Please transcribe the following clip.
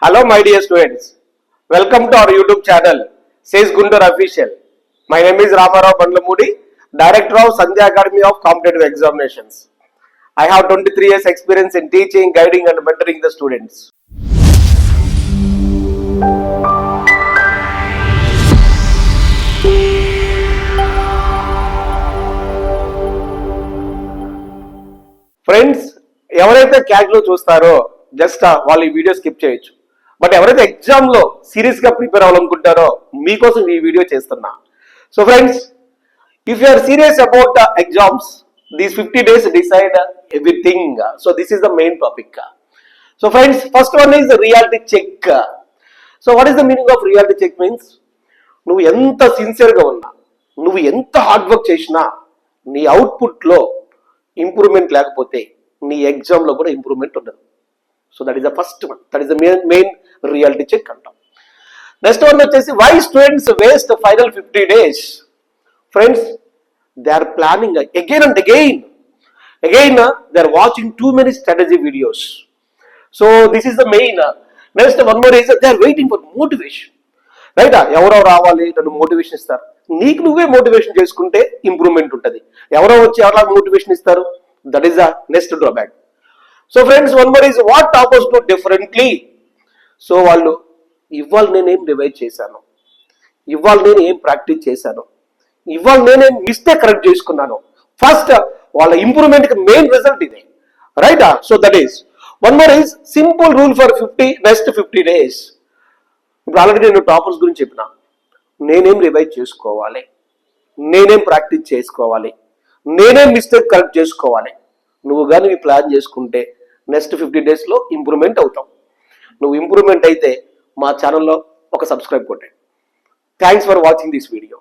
Hello, my dear students. Welcome to our YouTube channel, Says Guntur Official. My name is Ramarao Bandlamudi, Director of Sandhya Academy of Competitive Examinations. I have 23 years experience in teaching, guiding and mentoring the students. Friends, ఎవరైతే క్యాష్లో చూస్తారో just వాళ్ళు ఈ video skip చేయొచ్చు. But ఎవరైతే ఎగ్జామ్లో సీరియస్గా prepare అవ్వాలనుకుంటారో మీకోసం ఈ వీడియో చేస్తున్నా. So friends, if you are serious about exams, these 50 days decide everything. So this is the main topic. So friends, first one is reality check. So what is the meaning of reality check? Means నువ్వు ఎంత సిన్సియర్గా ఉన్నా, నువ్వు ఎంత hard work చేసినా నీ అవుట్పుట్లో improvement లేకపోతే నీ ఎగ్జామ్లో కూడా ఇంప్రూవ్మెంట్ ఉండదు. So that is the first one, that is the main reality check అంటాం. నెక్స్ట్ వన్ వచ్చేసి why students waste final 50 days. Friends, they are planning again and again they are watching too many strategy videos. So this is the main. Next one more is they are waiting for motivation. Right, ఎవరో రావాలి నన్ను motivation ఇస్తారు. నీకు నువ్వే motivation చేసుకుంటే improvement ఉంటుంది. ఎవరో వచ్చి ఎవరా మోటివేషన్ ఇస్తారు? That is the next drawback. So friends, one more is what toppers do differently. So వాళ్ళు ఇవాళ నేనేం రివైజ్ చేశాను, ఇవాళ నేను ఏం ప్రాక్టీస్ చేశాను, ఇవాళ నేనేం మిస్టేక్ కరెక్ట్ చేసుకున్నాను, ఫస్ట్ వాళ్ళ ఇంప్రూవ్మెంట్కి మెయిన్ రిజల్ట్ ఇదే. Right, so that is one more is simple rule for next 50 days. ఇప్పుడు ఆల్రెడీ నేను టాపర్స్ గురించి చెప్పిన, నేనేం రివైజ్ చేసుకోవాలి, నేనేం ప్రాక్టీస్ చేసుకోవాలి, నేనేం మిస్టేక్ కరెక్ట్ చేసుకోవాలి. నువ్వు కానీ ప్లాన్ చేసుకుంటే నెక్స్ట్ 50 daysలో ఇంప్రూవ్మెంట్ అవుతావు. నువ్వు ఇంప్రూవ్మెంట్ అయితే మా ఛానల్లో ఒక సబ్స్క్రైబ్ కొట్టే. Thanks for watching this video.